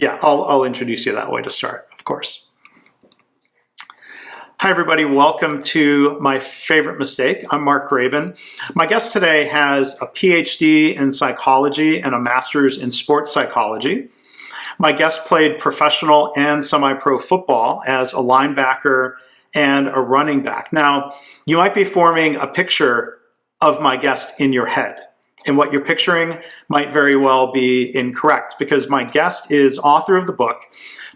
Yeah, I'll introduce you that way to start, of course. Hi, everybody. Welcome to My Favorite Mistake. I'm Mark Graben. My guest today has a PhD in psychology and a master's in sports psychology. My guest played professional and semi-pro football as a linebacker and a running back. Now, you might be forming a picture of my guest in your head, and what you're picturing might very well be incorrect, because my guest is author of the book,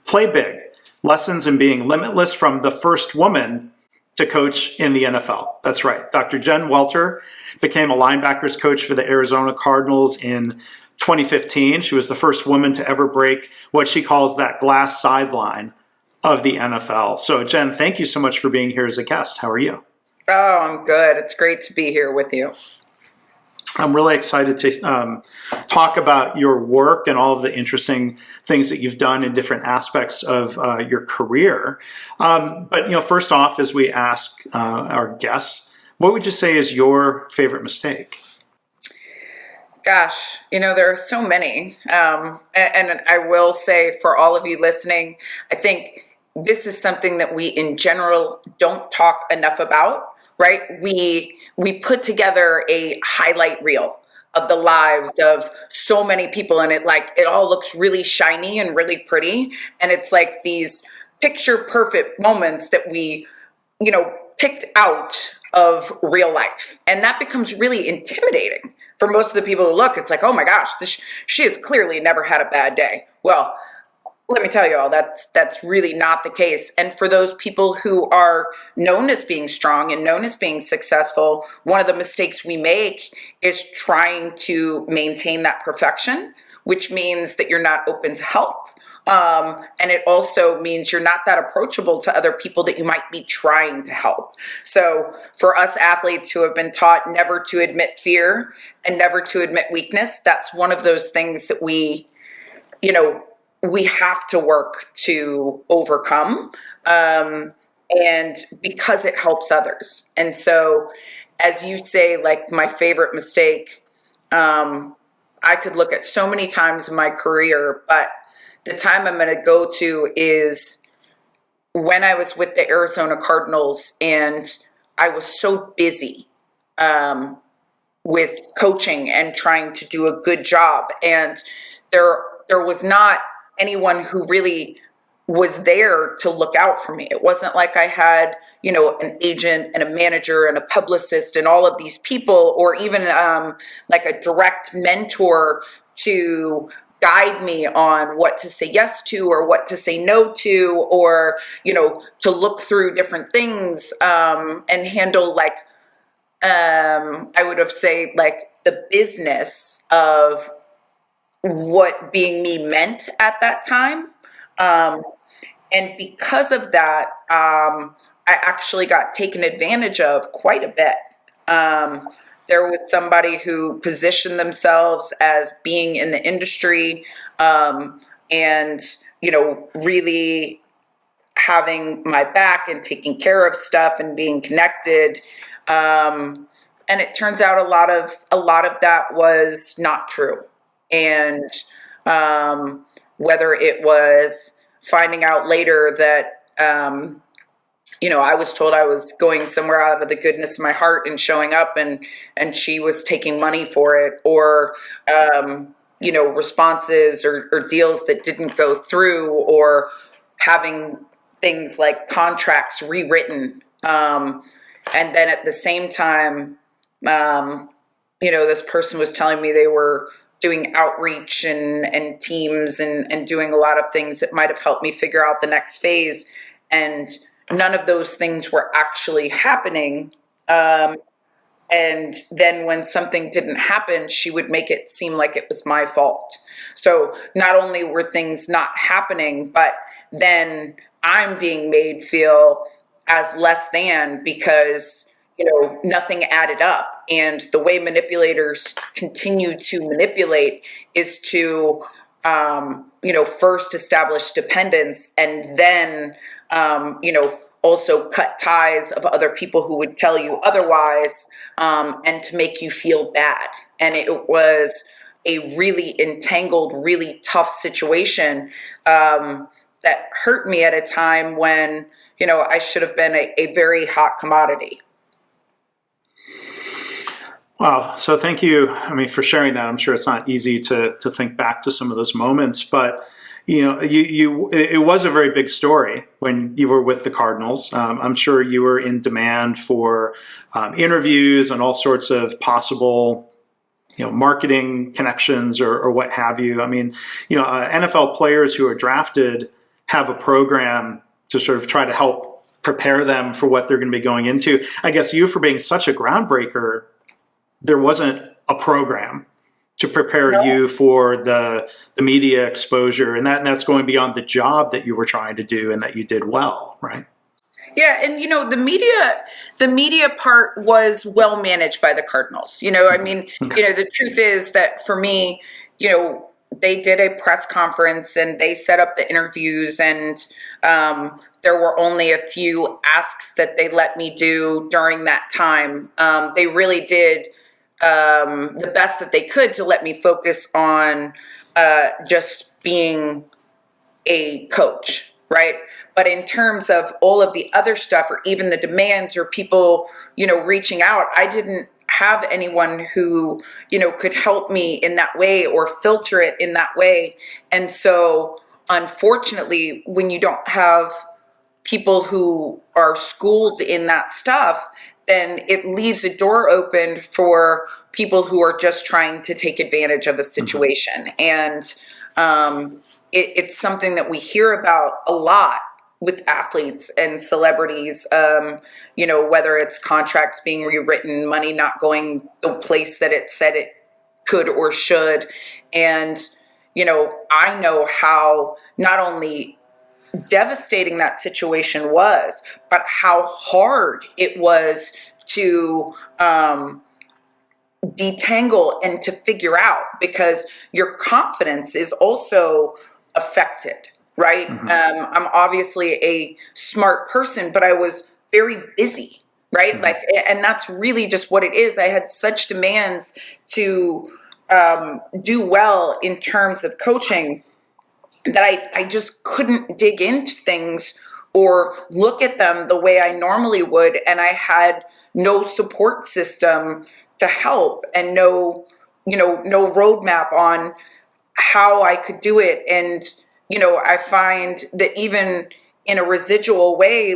Play Big: Lessons in Being Limitless from the First Woman to Coach in the NFL. That's right. Dr. Jen Welter became a linebackers coach for the Arizona Cardinals in 2015. She was the first woman to ever break what she calls that glass sideline of the NFL. So, Jen, thank you so much for being here as a guest. How are you? Oh, I'm good. It's great to be here with you. I'm really excited to talk about your work and all of the interesting things that you've done in different aspects of your career. But first off, as we ask our guests, what would you say is your favorite mistake? Gosh, there are so many. And I will say, for all of you listening, I think this is something that we in general don't talk enough about. Right? We put together a highlight reel of the lives of so many people, and it all looks really shiny and really pretty. And it's like these picture perfect moments that we, picked out of real life. And that becomes really intimidating for most of the people who look. It's like, oh my gosh, she has clearly never had a bad day. Well, let me tell you all, that's really not the case. And for those people who are known as being strong and known as being successful, one of the mistakes we make is trying to maintain that perfection, which means that you're not open to help. And it also means you're not that approachable to other people that you might be trying to help. So for us athletes who have been taught never to admit fear and never to admit weakness, that's one of those things that we have to work to overcome, and because it helps others. And so, as you say, like my favorite mistake, I could look at so many times in my career, but the time I'm going to go to is when I was with the Arizona Cardinals, and I was so busy with coaching and trying to do a good job, and there was not anyone who really was there to look out for me. It wasn't like I had, an agent and a manager and a publicist and all of these people, or even like a direct mentor to guide me on what to say yes to or what to say no to, or, to look through different things and handle I would have say the business of what being me meant at that time. And because of that, I actually got taken advantage of quite a bit. There was somebody who positioned themselves as being in the industry, and, really having my back and taking care of stuff and being connected. And it turns out a lot of that was not true. And whether it was finding out later that, I was told I was going somewhere out of the goodness of my heart and showing up, and she was taking money for it, or, responses or deals that didn't go through, or having things like contracts rewritten. And then at the same time, this person was telling me they were doing outreach and teams and doing a lot of things that might have helped me figure out the next phase. And none of those things were actually happening. And then when something didn't happen, she would make it seem like it was my fault. So not only were things not happening, but then I'm being made feel as less than because, nothing added up. And the way manipulators continue to manipulate is to, first establish dependence, and then, also cut ties of other people who would tell you otherwise, and to make you feel bad. And it a really entangled, really tough situation that hurt me at a time when, I should have been a very hot commodity. Wow. So thank you, for sharing that. I'm sure it's not easy to think back to some of those moments, but it was a very big story when you were with the Cardinals. I'm sure you were in demand for interviews and all sorts of possible, marketing connections or what have you. NFL players who are drafted have a program to sort of try to help prepare them for what they're going to be going into. I guess you, for being such a groundbreaker, there wasn't a program to prepare you for the media exposure, and that's going beyond the job that you were trying to do and that you did well, right? Yeah, and the media part was well managed by the Cardinals. The truth is that for me, they did a press conference and they set up the interviews, and there were only a few asks that they let me do during that time. They really did the best that they could to let me focus on just being a coach, right? But in terms of all of the other stuff, or even the demands or people, reaching out, I didn't have anyone who, could help me in that way or filter it in that way. And so, unfortunately, when you don't have people who are schooled in that stuff, then it leaves a door open for people who are just trying to take advantage of a situation. And it's something that we hear about a lot with athletes and celebrities, whether it's contracts being rewritten, money not going the place that it said it could or should. And, I know how not only devastating that situation was, but how hard it was to detangle and to figure out, because your confidence is also affected, right? I'm obviously a smart person, but I was very busy, right? And that's really just what it is. I had such demands to do well in terms of coaching that I just couldn't dig into things or look at them the way I normally would. And I had no support system to help, and no roadmap on how I could do it. And, I find that even in a residual way,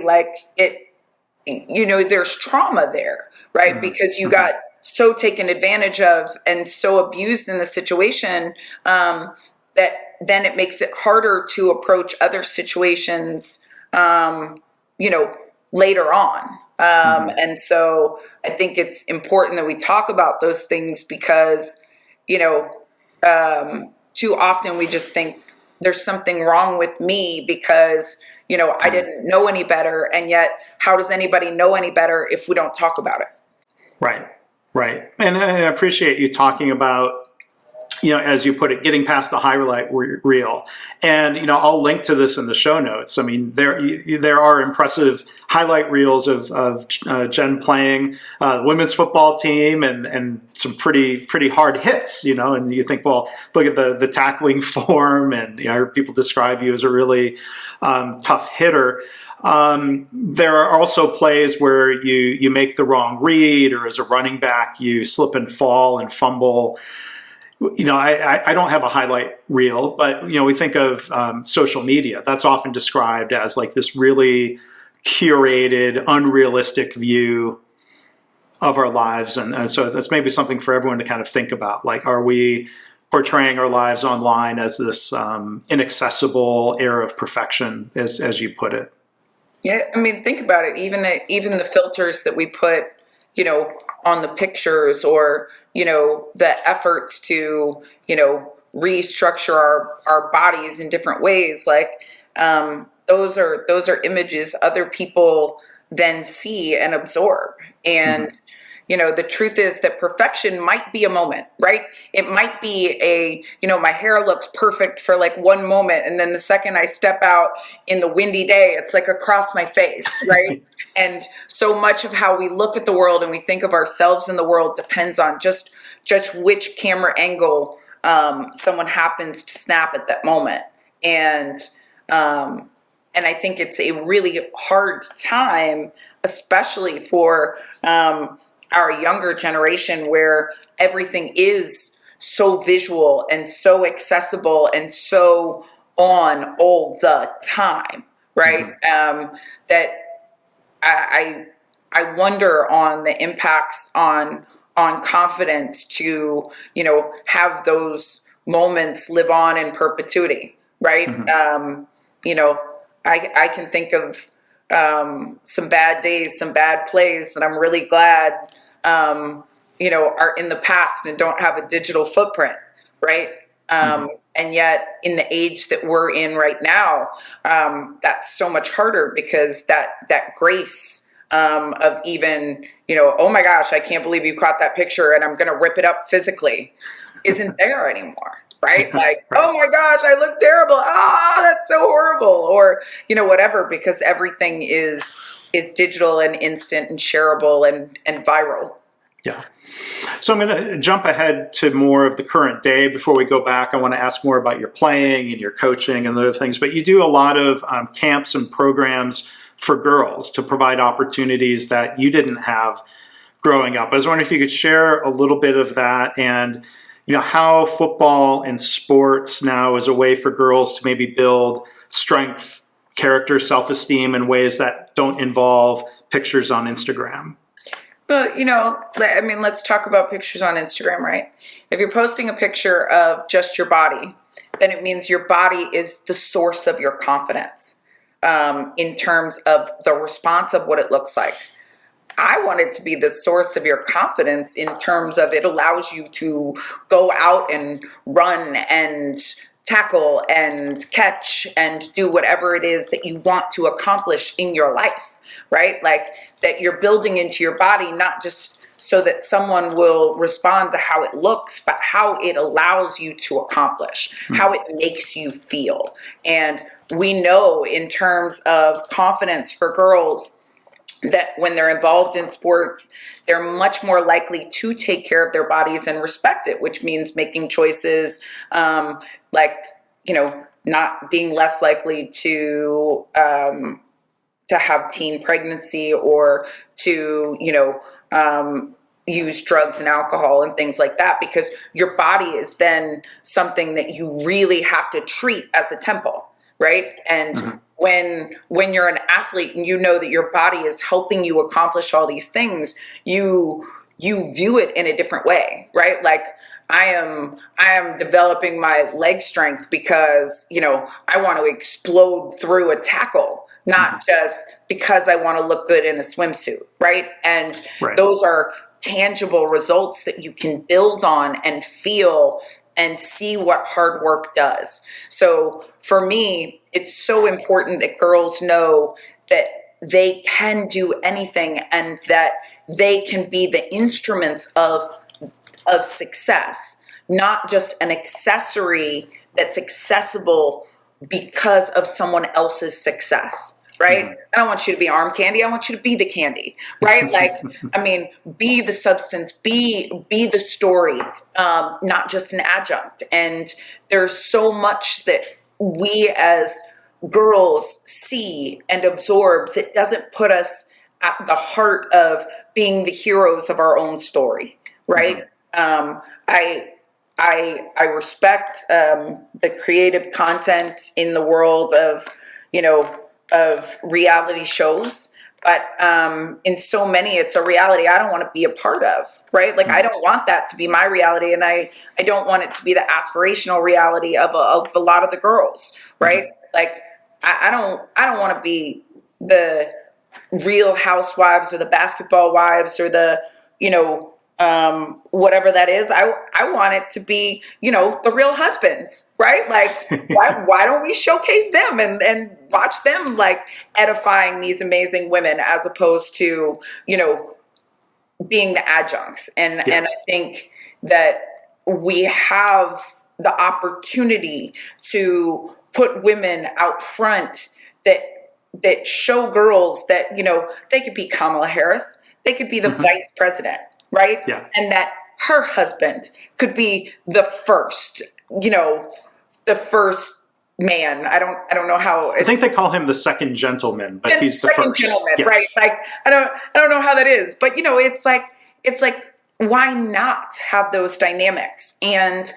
there's trauma there, right? Because you got so taken advantage of and so abused in the situation, that then it makes it harder to approach other situations, later on. And so I think it's important that we talk about those things, because, too often we just think there's something wrong with me because, I didn't know any better. And yet, how does anybody know any better if we don't talk about it? Right. And I appreciate you talking about, as you put it, getting past the highlight reel. And, I'll link to this in the show notes. There are impressive highlight reels of Jen playing women's football team and some pretty hard hits, and you think, well, look at the tackling form, and, I heard people describe you as a really tough hitter. There are also plays where you make the wrong read, or as a running back, you slip and fall and fumble. I don't have a highlight reel, but, we think of social media. That's often described as like this really curated, unrealistic view of our lives. And so that's maybe something for everyone to kind of think about. Like, are we portraying our lives online as this inaccessible era of perfection, as you put it? Yeah, think about it. Even the filters that we put, on the pictures, or, the efforts to, restructure our bodies in different ways. Those are images other people then see and absorb. And, the truth is that perfection might be a moment, right? It might be my hair looks perfect for one moment. And then the second I step out in the windy day, it's across my face, right? And so much of how we look at the world and we think of ourselves in the world depends on just which camera angle someone happens to snap at that moment. And I think it's a really hard time, especially for our younger generation, where everything is so visual and so accessible and so on all the time, right? That I wonder on the impacts on confidence to, have those moments live on in perpetuity, right? I can think of some bad days, some bad plays that I'm really glad, are in the past and don't have a digital footprint, right? And yet in the age that we're in right now, that's so much harder because that grace of even, oh my gosh, I can't believe you caught that picture and I'm going to rip it up physically isn't there anymore. Right? Like, right. Oh my gosh, I look terrible. That's so horrible. Or, whatever, because everything is digital and instant and shareable and viral. Yeah. So I'm going to jump ahead to more of the current day. Before we go back, I want to ask more about your playing and your coaching and other things. But you do a lot of camps and programs for girls to provide opportunities that you didn't have growing up. I was wondering if you could share a little bit of that and how football and sports now is a way for girls to maybe build strength, character, self-esteem in ways that don't involve pictures on Instagram. But, let's talk about pictures on Instagram, right? If you're posting a picture of just your body, then it means your body is the source of your confidence in terms of the response of what it looks like. I want it to be the source of your confidence in terms of it allows you to go out and run and tackle and catch and do whatever it is that you want to accomplish in your life, right? Like that you're building into your body, not just so that someone will respond to how it looks, but how it allows you to accomplish, how it makes you feel. And we know in terms of confidence for girls, that when they're involved in sports, they're much more likely to take care of their bodies and respect it, which means making choices not being less likely to have teen pregnancy or to, use drugs and alcohol and things like that, because your body is then something that you really have to treat as a temple, right? And when you're an athlete and you know that your body is helping you accomplish all these things, you view it in a different way, right? Like I am developing my leg strength because, I want to explode through a tackle, not just because I want to look good in a swimsuit, right? And those are tangible results that you can build on and feel and see what hard work does. So for me, it's so important that girls know that they can do anything and that they can be the instruments of success, not just an accessory that's accessible because of someone else's success. Right? I don't want you to be arm candy. I want you to be the candy, right? Like, be the substance, be the story, not just an adjunct. And there's so much that we as girls see and absorb that doesn't put us at the heart of being the heroes of our own story, right? I respect the creative content in the world of, of reality shows, but in so many, it's a reality I don't want to be a part of, right? Like I don't want that to be my reality, and I don't want it to be the aspirational reality of a lot of the girls, right? Like I don't want to be the Real Housewives or the Basketball Wives or the whatever that is. I want it to be, the Real Husbands, right? Like, why don't we showcase them and watch them like edifying these amazing women as opposed to, being the adjuncts. And I think that we have the opportunity to put women out front that show girls that, they could be Kamala Harris. They could be the vice president. Right? Yeah. And that her husband could be the first, the first man. I don't know how. I think they call him the second gentleman, but he's the second first. gentleman, Yes. right? Like I don't know how that is, but it's like why not have those dynamics? And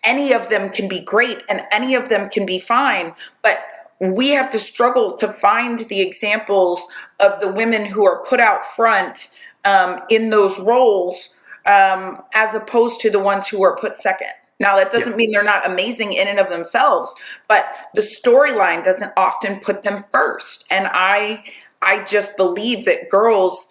any of them can be great, and any of them can be fine, but we have to struggle to find the examples of the women who are put out front in those roles, as opposed to the ones who are put second. Now, that doesn't mean they're not amazing in and of themselves, but the storyline doesn't often put them first. And I just believe that girls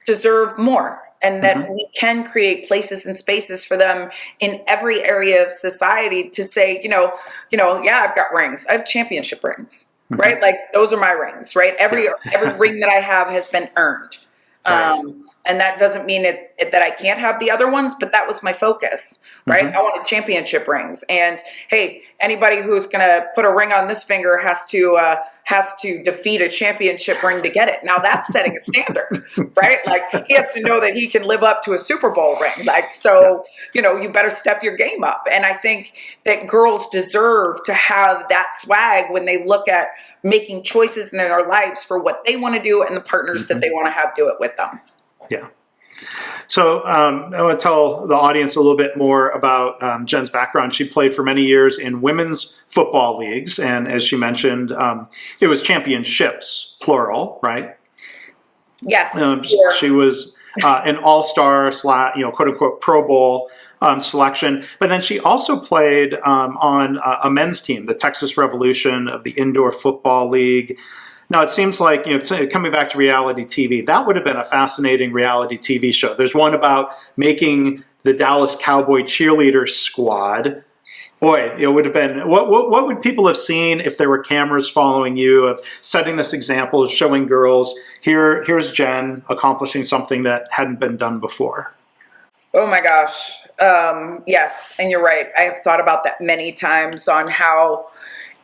deserve more, and that we can create places and spaces for them in every area of society to say, yeah, I've got rings. I have championship rings, right? Like those are my rings, right? Every ring that I have has been earned. Right. And that doesn't mean that I can't have the other ones, but that was my focus, right? I wanted championship rings. And hey, anybody who's going to put a ring on this finger has to defeat a championship ring to get it. Now that's setting a standard, right? Like he has to know that he can live up to a Super Bowl ring. Like, so, you better step your game up. And I think that girls deserve to have that swag when they look at making choices in their lives for what they want to do and the partners that they want to have do it with them. Yeah. So I want to tell the audience a little bit more about Jen's background. She played for many years in women's football leagues. And as she mentioned, it was championships, plural, right? Yes. Sure. She was an all-star / quote unquote Pro Bowl selection. But then she also played on a men's team, the Texas Revolution of the Indoor Football League. Now, it seems like, coming back to reality TV, that would have been a fascinating reality TV show. There's one about making the Dallas Cowboy cheerleader squad. Boy, it would have been, what would people have seen if there were cameras following you, of setting this example of showing girls, here's Jen accomplishing something that hadn't been done before? Oh my gosh. Yes. And you're right. I have thought about that many times on how,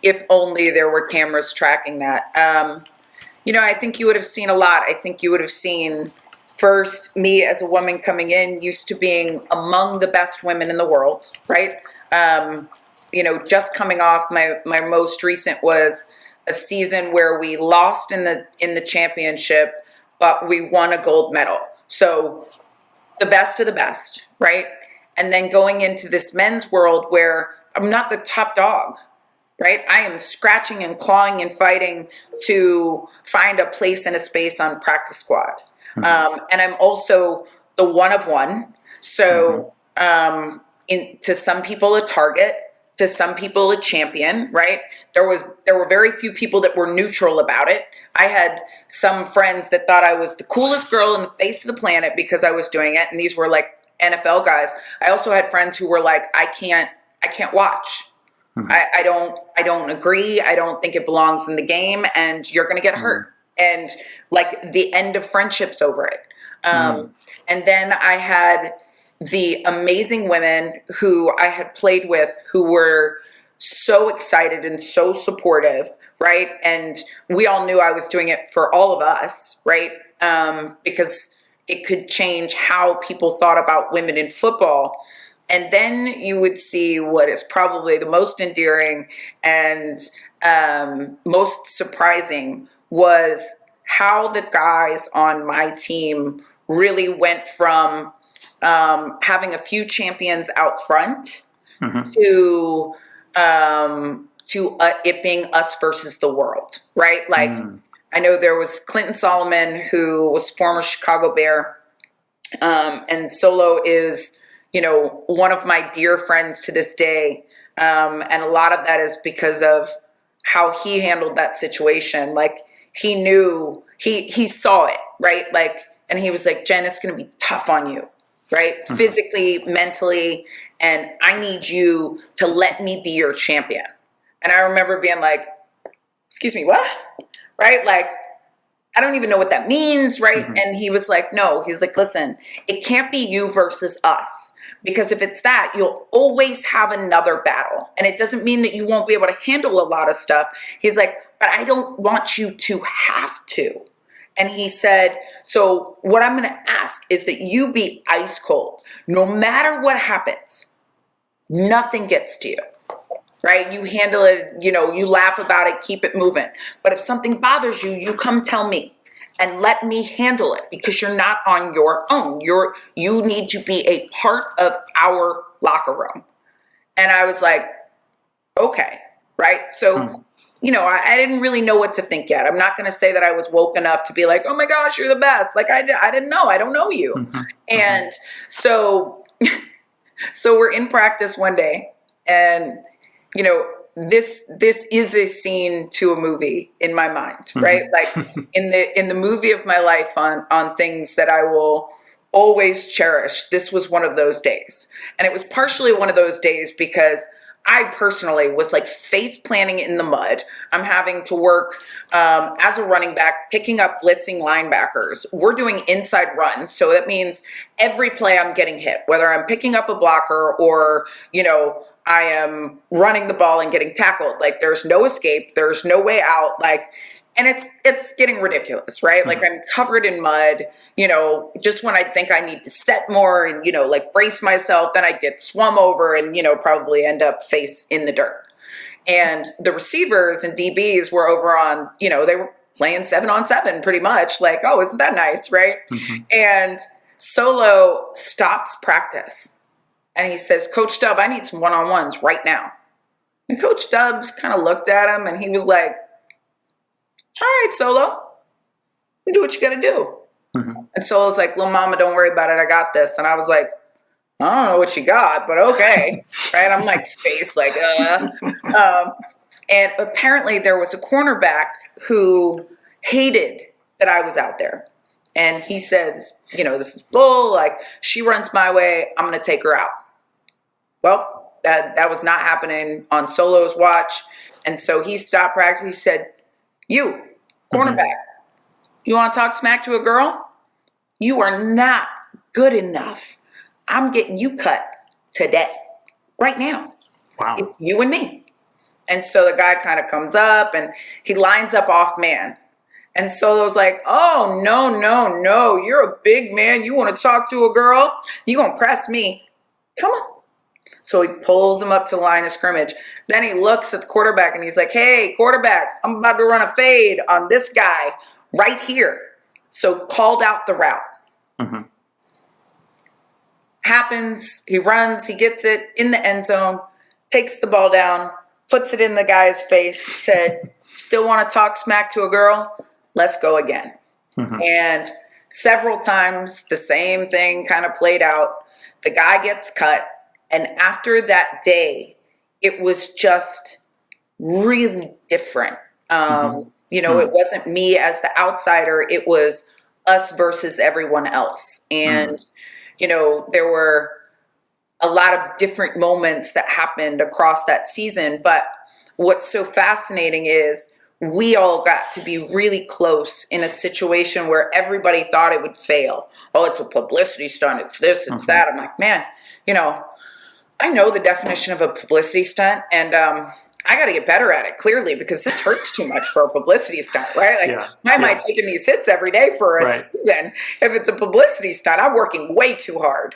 if only there were cameras tracking that. I think you would have seen a lot. I think you would have seen, first, me as a woman coming in, used to being among the best women in the world, right? Just coming off, my most recent was a season where we lost in the championship, but we won a gold medal. So the best of the best, right? And then going into this men's world where I'm not the top dog, right? I am scratching and clawing and fighting to find a place and a space on practice squad. And I'm also the one of one. So to some people, a target, to some people, a champion, right? There were very few people that were neutral about it. I had some friends that thought I was the coolest girl in the face of the planet because I was doing it. And these were like NFL guys. I also had friends who were like, I can't watch. I don't agree. I don't think it belongs in the game, and you're going to get hurt. And like the end of friendships over it. And then I had the amazing women who I had played with who were so excited and so supportive, right? And we all knew I was doing it for all of us, right? Because it could change how people thought about women in football. And then you would see what is probably the most endearing and most surprising was how the guys on my team really went from having a few champions out front to it being us versus the world, right? Like I know there was Clinton Solomon, who was former Chicago Bear, and Solo is one of my dear friends to this day. And a lot of that is because of how he handled that situation. Like he knew, he saw it, right? Like, and he was like, Jen, it's going to be tough on you, right? Physically, mentally. And I need you to let me be your champion. And I remember being like, excuse me, what? Right? Like, I don't even know what that means, right? And he was like, no, he's like, listen, it can't be you versus us. Because if it's that, you'll always have another battle. And it doesn't mean that you won't be able to handle a lot of stuff. He's like, but I don't want you to have to. And he said, so what I'm going to ask is that you be ice cold. No matter what happens, nothing gets to you, right? You handle it, you laugh about it, keep it moving. But if something bothers you, you come tell me and let me handle it, because you're not on your own. You need to be a part of our locker room. And I was like, okay, right? So, I didn't really know what to think yet. I'm not going to say that I was woke enough to be like, oh my gosh, you're the best. Like I didn't know. I don't know you. And so we're in practice one day, and, this is a scene to a movie in my mind, right? Like in the movie of my life on things that I will always cherish. This was one of those days. And it was partially one of those days because I personally was like face planting in the mud. I'm having to work as a running back, picking up blitzing linebackers. We're doing inside run. So that means every play I'm getting hit, whether I'm picking up a blocker or, I am running the ball and getting tackled. Like there's no escape. There's no way out. Like, and it's getting ridiculous, right? Like I'm covered in mud, just when I think I need to set more and, like brace myself, then I get swum over and, probably end up face in the dirt. And the receivers and DBs were over on, they were playing 7-on-7 pretty much. Like, oh, isn't that nice, right? And Solo stops practice. And he says, Coach Dub, I need some one-on-ones right now. And Coach Dubs kind of looked at him and he was like, all right, Solo, do what you got to do. And Solo's like, little mama, don't worry about it. I got this. And I was like, I don't know what you got, but okay. Right. I'm like face like, and apparently there was a cornerback who hated that I was out there. And he says, this is bull. Like she runs my way. I'm going to take her out. Well, that was not happening on Solo's watch. And so he stopped practice. He said, you, cornerback, you want to talk smack to a girl? You are not good enough. I'm getting you cut today, right now. Wow. It's you and me. And so the guy kind of comes up and he lines up off man. And Solo's like, oh, no. You're a big man. You want to talk to a girl? You going to press me. Come on. So he pulls him up to the line of scrimmage. Then he looks at the quarterback and he's like, hey, quarterback, I'm about to run a fade on this guy right here. So called out the route. Happens. He runs. He gets it in the end zone, takes the ball down, puts it in the guy's face, said, still want to talk smack to a girl? Let's go again. And several times the same thing kind of played out. The guy gets cut. And after that day, it was just really different. It wasn't me as the outsider. It was us versus everyone else. And, there were a lot of different moments that happened across that season. But what's so fascinating is we all got to be really close in a situation where everybody thought it would fail. Oh, it's a publicity stunt. It's this, it's that. I'm like, man, I know the definition of a publicity stunt, and I got to get better at it, clearly, because this hurts too much for a publicity stunt, right? Like, why am I taking these hits every day for a season if it's a publicity stunt? I'm working way too hard.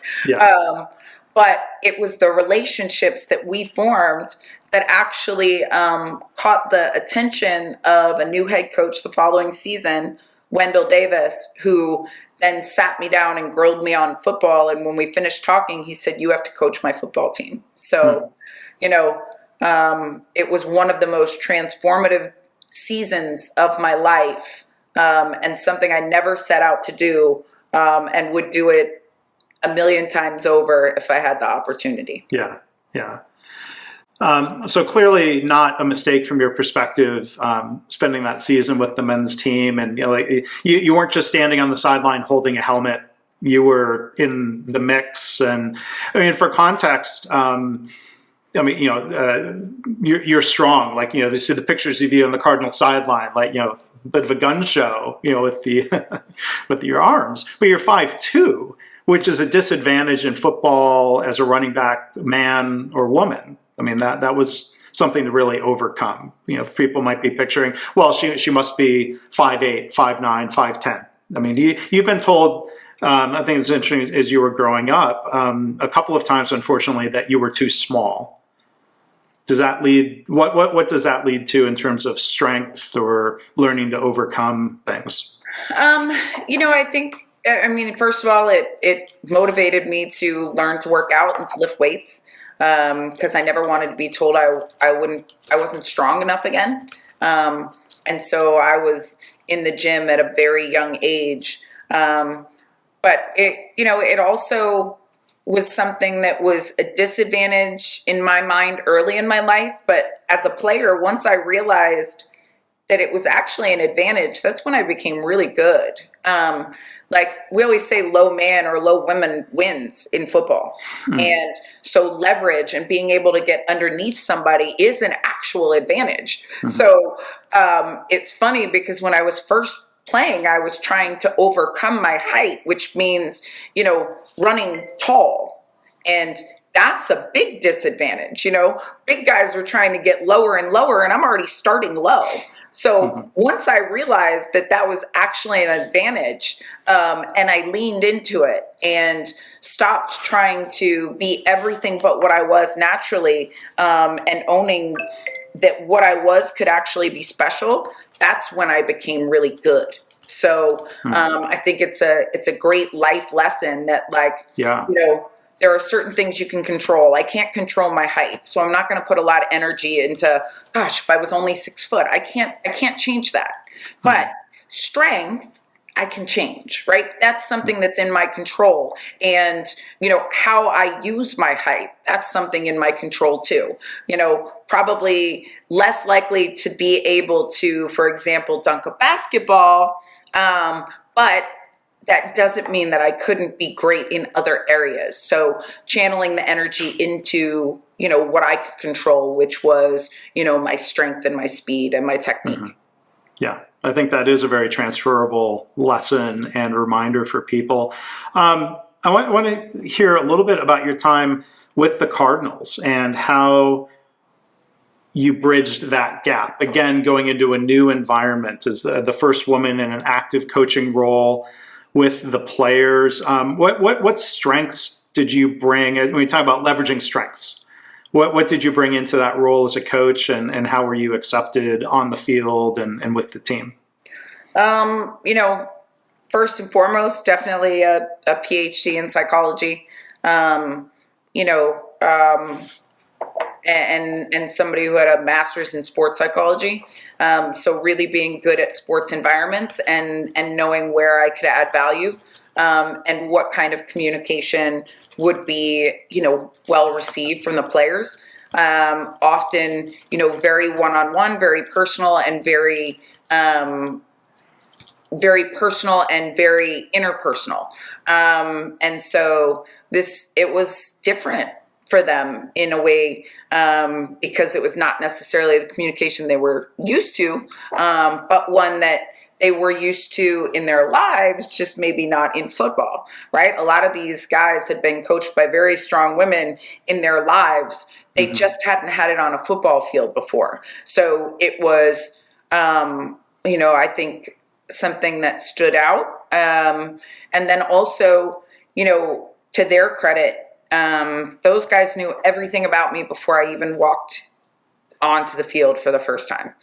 But it was the relationships that we formed that actually caught the attention of a new head coach the following season, Wendell Davis, who then sat me down and grilled me on football. And when we finished talking, he said, you have to coach my football team. So, it was one of the most transformative seasons of my life, and something I never set out to do, and would do it a million times over if I had the opportunity. Yeah. So clearly not a mistake from your perspective, spending that season with the men's team. And you weren't just standing on the sideline holding a helmet. You were in the mix. And I mean, for context, you're strong. Like, they see the pictures of you on the Cardinals sideline, like, a bit of a gun show, with the with your arms. But you're 5'2", which is a disadvantage in football as a running back, man or woman. I mean, that was something to really overcome. People might be picturing, well, she must be 5'8", 5'9", 5'10". I mean, you've been told, I think it's interesting, as you were growing up, a couple of times, unfortunately, that you were too small. Does that lead, what does that lead to in terms of strength or learning to overcome things? I think, first of all, it motivated me to learn to work out and to lift weights, because I never wanted to be told I wasn't strong enough again. And so I was in the gym at a very young age. But it also was something that was a disadvantage in my mind early in my life. But as a player, once I realized that it was actually an advantage, that's when I became really good. Like we always say, low man or low women wins in football. And so leverage and being able to get underneath somebody is an actual advantage. So it's funny because when I was first playing, I was trying to overcome my height, which means, running tall. And that's a big disadvantage. Big guys are trying to get lower and lower, and I'm already starting low. So once I realized that was actually an advantage, and I leaned into it and stopped trying to be everything but what I was naturally, and owning that what I was could actually be special, that's when I became really good. So I think it's a great life lesson that, there are certain things you can control. I can't control my height, so I'm not going to put a lot of energy into, gosh, if I was only 6 foot, I can't change that. But strength, I can change, right? That's something that's in my control. And, how I use my height, that's something in my control too. Probably less likely to be able to, for example, dunk a basketball, but that doesn't mean that I couldn't be great in other areas. So channeling the energy into, what I could control, which was, my strength and my speed and my technique. Yeah, I think that is a very transferable lesson and reminder for people. I want to hear a little bit about your time with the Cardinals and how you bridged that gap. Again, going into a new environment as the first woman in an active coaching role with the players. What strengths did you bring? When we talk about leveraging strengths, what did you bring into that role as a coach, and how were you accepted on the field and with the team? First and foremost, definitely a PhD in psychology. And somebody who had a master's in sports psychology. So really being good at sports environments and knowing where I could add value, and what kind of communication would be, well received from the players. Often, very one-on-one, very personal and very interpersonal. And so it was different for them in a way, because it was not necessarily the communication they were used to, but one that they were used to in their lives, just maybe not in football, right? A lot of these guys had been coached by very strong women in their lives. They just hadn't had it on a football field before. So it was, I think something that stood out. And then also, to their credit, those guys knew everything about me before I even walked onto the field for the first time.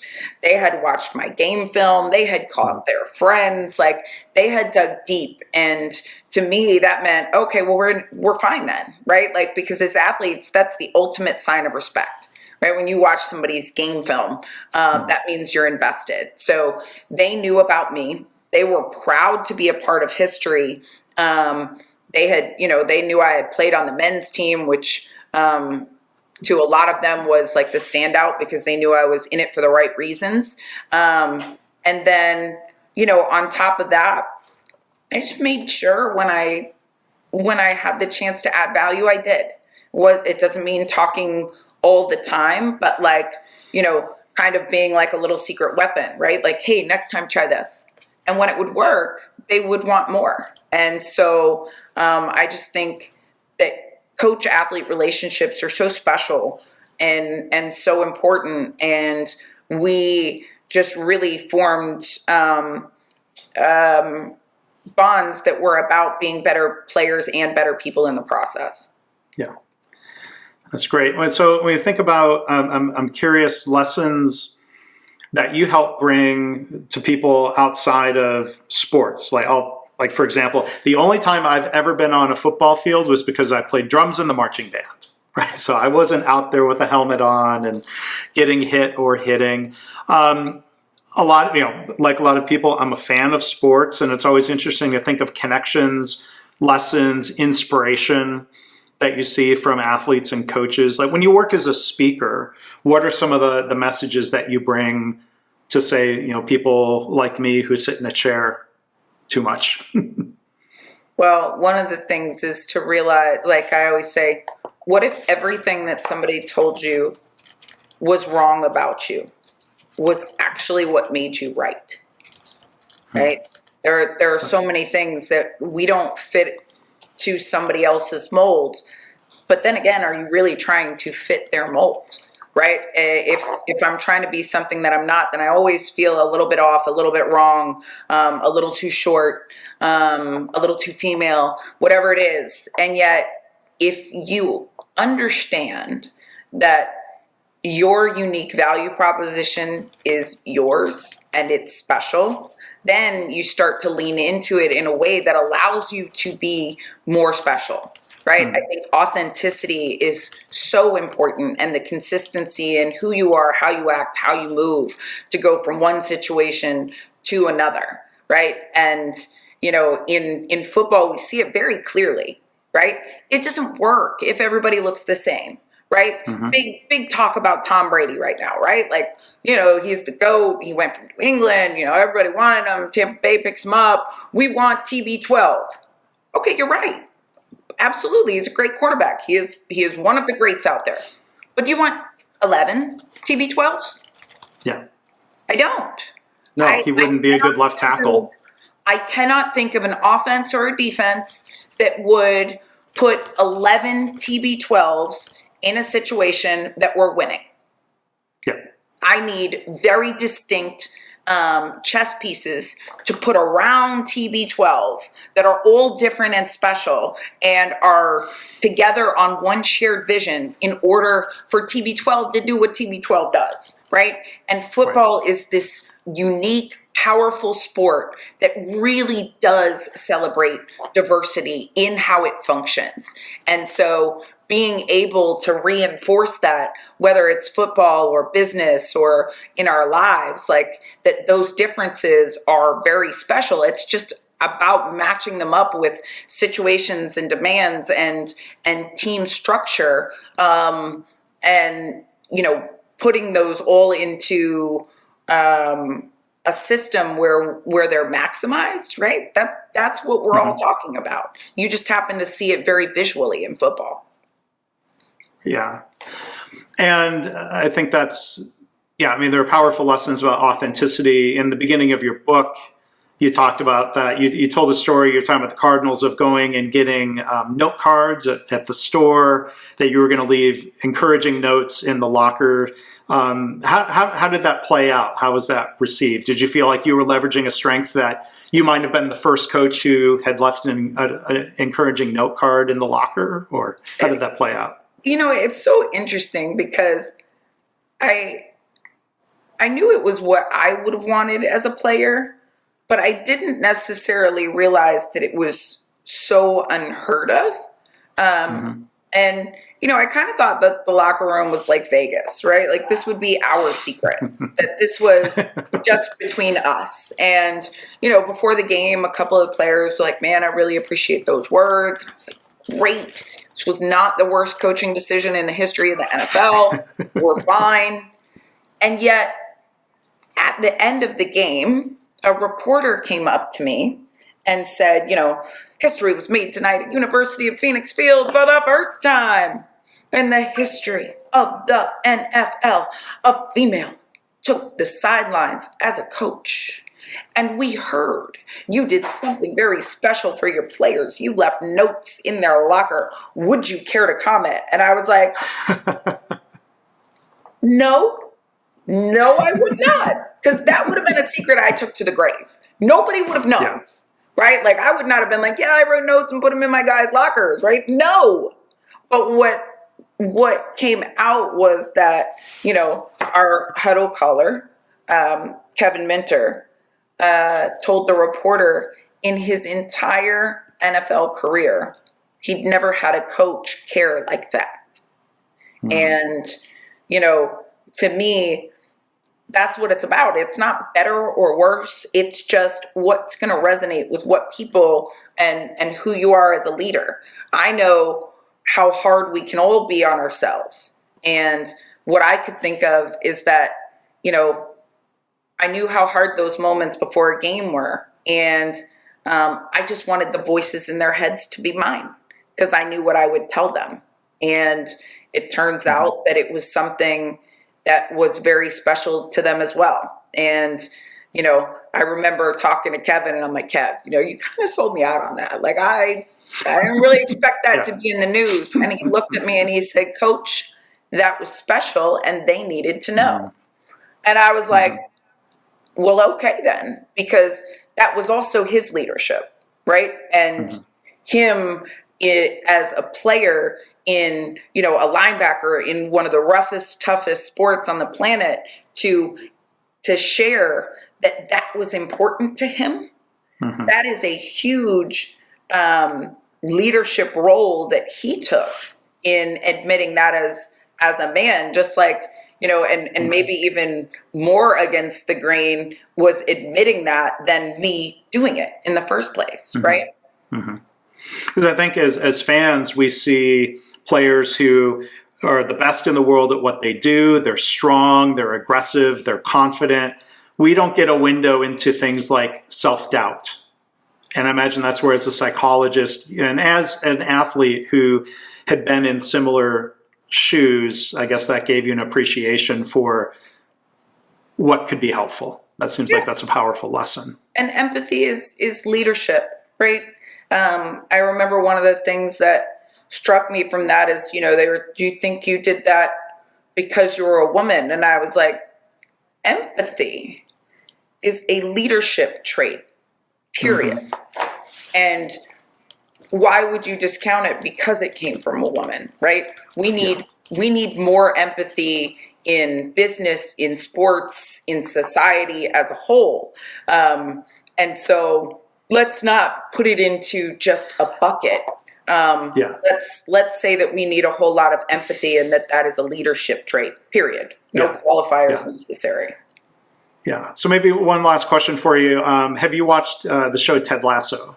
They had watched my game film. They had called their friends. Like, they had dug deep. And to me, that meant, okay, well, we're fine then, right? Like, because as athletes, that's the ultimate sign of respect, right? When you watch somebody's game film, that means you're invested. So they knew about me. They were proud to be a part of history. They knew I had played on the men's team, which to a lot of them was like the standout because they knew I was in it for the right reasons. And then, on top of that, I just made sure when I had the chance to add value, I did. It doesn't mean talking all the time, but kind of being like a little secret weapon, right? Like, hey, next time try this. And when it would work, they would want more. And so I just think that coach-athlete relationships are so special, and so important. And we just really formed bonds that were about being better players and better people in the process. Yeah, that's great. So when you think about, I'm curious, lessons that you help bring to people outside of sports. Like for example, the only time I've ever been on a football field was because I played drums in the marching band. Right, so I wasn't out there with a helmet on and getting hit or hitting. Like a lot of people, I'm a fan of sports, and it's always interesting to think of connections, lessons, inspiration that you see from athletes and coaches. Like when you work as a speaker, what are some of the messages that you bring to, say, people like me who sit in a chair too much? Well, one of the things is to realize, like I always say, what if everything that somebody told you was wrong about you was actually what made you right? Right? There are so many things that we don't fit to somebody else's mold. But then again, are you really trying to fit their mold? Right? If I'm trying to be something that I'm not, then I always feel a little bit off, a little bit wrong, a little too short, a little too female, whatever it is. And yet, if you understand that your unique value proposition is yours and it's special, then you start to lean into it in a way that allows you to be more special. Right? I think authenticity is so important, and the consistency in who you are, how you act, how you move to go from one situation to another. Right? And, in football, we see it very clearly. Right? It doesn't work if everybody looks the same. Right? Mm-hmm. Big talk about Tom Brady right now. Right? Like, he's the GOAT. He went from New England. Everybody wanted him. Tampa Bay picks him up. We want TB12. Okay, you're right. Absolutely, he's a great quarterback. He is one of the greats out there. But do you want 11 TB12s? Yeah. I don't. No, he wouldn't be a good left tackle. I cannot think of an offense or a defense that would put 11 TB12s in a situation that we're winning. Yeah. I need very distinct chess pieces to put around TB12 that are all different and special and are together on one shared vision in order for TB12 to do what TB12 does, right? And football is this unique, powerful sport that really does celebrate diversity in how it functions. And so being able to reinforce that, whether it's football or business or in our lives, like that those differences are very special. It's just about matching them up with situations and demands and team structure, and putting those all into a system where they're maximized, right? That's what we're all talking about. You just happen to see it very visually in football. Yeah. And I think there are powerful lessons about authenticity. In the beginning of your book, you talked about that. You told a story your time at the Cardinals of going and getting note cards at the store, that you were going to leave encouraging notes in the locker. How did that play out? How was that received? Did you feel like you were leveraging a strength that you might have been the first coach who had left an encouraging note card in the locker, or how did that play out? It's so interesting because I knew it was what I would have wanted as a player, but I didn't necessarily realize that it was so unheard of. And, I kind of thought that the locker room was like Vegas, right? Like this would be our secret, that this was just between us. And, before the game, a couple of players were like, man, I really appreciate those words. I was like, great. This was not the worst coaching decision in the history of the NFL. We're fine. And yet, at the end of the game, a reporter came up to me and said, history was made tonight at University of Phoenix Field for the first time in the history of the NFL. A female took the sidelines as a coach. And we heard you did something very special for your players. You left notes in their locker. Would you care to comment? And I was like, No, no, I would not. Because that would have been a secret I took to the grave. Nobody would have known, Yeah. right? Like, I would not have been like, yeah, I wrote notes and put them in my guys' lockers, right? No. But what came out was that, our huddle caller, Kevin Minter, told the reporter in his entire NFL career, he'd never had a coach care like that. And, to me, that's what it's about. It's not better or worse. It's just what's going to resonate with what people and who you are as a leader. I know how hard we can all be on ourselves. And what I could think of is that, I knew how hard those moments before a game were. And I just wanted the voices in their heads to be mine because I knew what I would tell them. And it turns out that it was something that was very special to them as well. And, I remember talking to Kevin and I'm like, Kev, you kind of sold me out on that. Like, I didn't really expect that to be in the news. And he looked at me and he said, Coach, that was special and they needed to know. And I was like, well, okay then, because that was also his leadership, right? And him as a player in, a linebacker in one of the roughest, toughest sports on the planet to share that was important to him. That is a huge leadership role that he took in admitting that as a man, just like, and maybe even more against the grain was admitting that than me doing it in the first place, right? Because I think as fans, we see players who are the best in the world at what they do. They're strong, they're aggressive, they're confident. We don't get a window into things like self-doubt. And I imagine that's where, as a psychologist and as an athlete who had been in similar shoes, I guess that gave you an appreciation for what could be helpful. That seems like that's a powerful lesson. And empathy is leadership, right? I remember one of the things that struck me from that is, they were, do you think you did that because you were a woman? And I was like, empathy is a leadership trait, period. And why would you discount it because it came from a woman, right? We need more empathy in business, in sports, in society as a whole. And so let's not put it into just a bucket. Let's say that we need a whole lot of empathy and that is a leadership trait, period. No qualifiers necessary. Yeah. So maybe one last question for you. Have you watched the show Ted Lasso?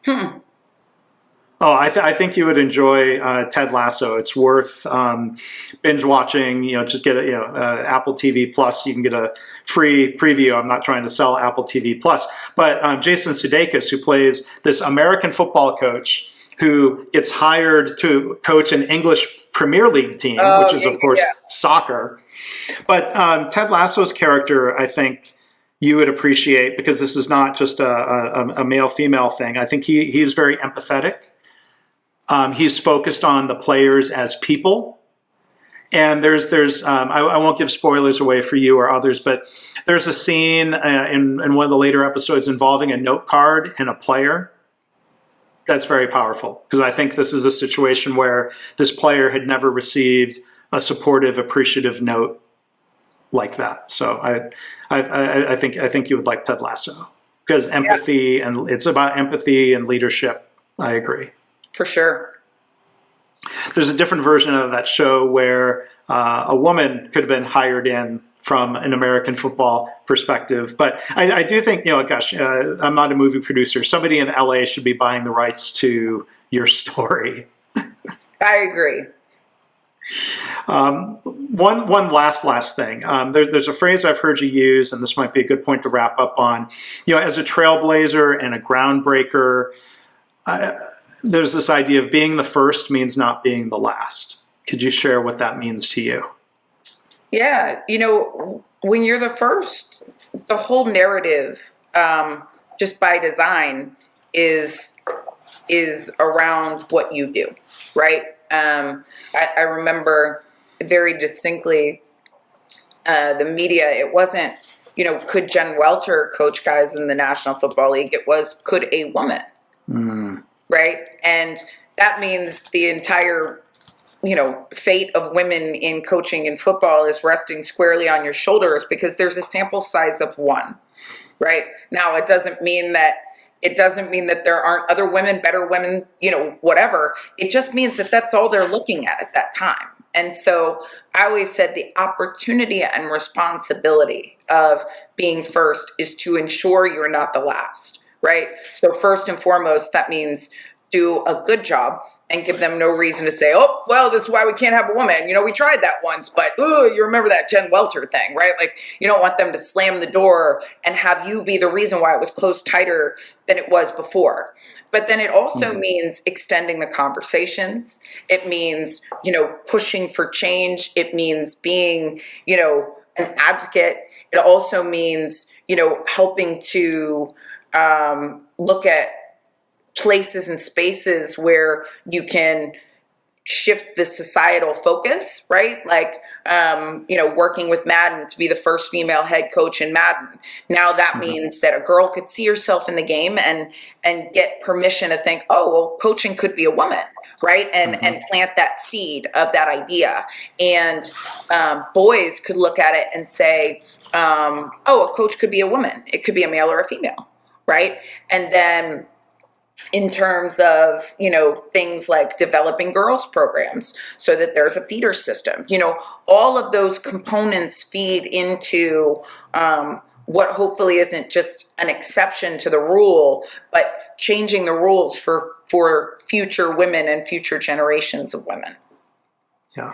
Oh, I think you would enjoy Ted Lasso. It's worth binge watching. Just get Apple TV Plus. You can get a free preview. I'm not trying to sell Apple TV Plus, but Jason Sudeikis, who plays this American football coach who gets hired to coach an English Premier League team, which is of course soccer. But Ted Lasso's character, I think you would appreciate, because this is not just a male-female thing. I think he's very empathetic. He's focused on the players as people. And I won't give spoilers away for you or others, but there's a scene in one of the later episodes involving a note card and a player. That's very powerful, because I think this is a situation where this player had never received a supportive, appreciative note like that. So I think you would like Ted Lasso, because empathy and it's about empathy and leadership. I agree. For sure. There's a different version of that show where a woman could have been hired in from an American football perspective. But I do think, I'm not a movie producer. Somebody in LA should be buying the rights to your story. I agree. One last thing. There's a phrase I've heard you use, and this might be a good point to wrap up on. As a trailblazer and a groundbreaker, there's this idea of being the first means not being the last. Could you share what that means to you? Yeah, when you're the first, the whole narrative, just by design, is around what you do, right? I remember very distinctly the media, it wasn't, could Jen Welter coach guys in the National Football League? It was, could a woman, right? And that means the entire, fate of women in coaching in football is resting squarely on your shoulders, because there's a sample size of one, right? Now, it doesn't mean that there aren't other women, better women, whatever. It just means that that's all they're looking at that time. And so I always said the opportunity and responsibility of being first is to ensure you're not the last, right? So first and foremost, that means do a good job and give them no reason to say, oh, well, this is why we can't have a woman. We tried that once, but you remember that Jen Welter thing, right? Like, you don't want them to slam the door and have you be the reason why it was closed tighter than it was before. But then it also means extending the conversations. It means, pushing for change. It means being, an advocate. It also means, helping to look at places and spaces where you can shift the societal focus, right? Like, working with Madden to be the first female head coach in Madden. Now that means that a girl could see herself in the game and get permission to think, oh, well, coaching could be a woman, right? And plant that seed of that idea. And boys could look at it and say, oh, a coach could be a woman. It could be a male or a female, right? And then in terms of, things like developing girls programs so that there's a feeder system, all of those components feed into what hopefully isn't just an exception to the rule, but changing the rules for future women and future generations of women. Yeah.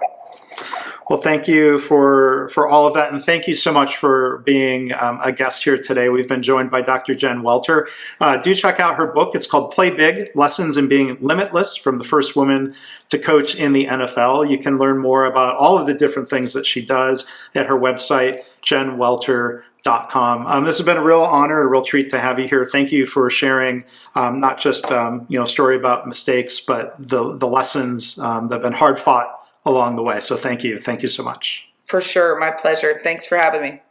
Well, thank you for all of that. And thank you so much for being a guest here today. We've been joined by Dr. Jen Welter. Do check out her book. It's called Play Big, Lessons in Being Limitless, from the first woman to coach in the NFL. You can learn more about all of the different things that she does at her website, jenwelter.com. This has been a real honor, a real treat to have you here. Thank you for sharing not just story about mistakes, but the lessons that have been hard fought along the way. So thank you. Thank you so much. For sure. My pleasure. Thanks for having me.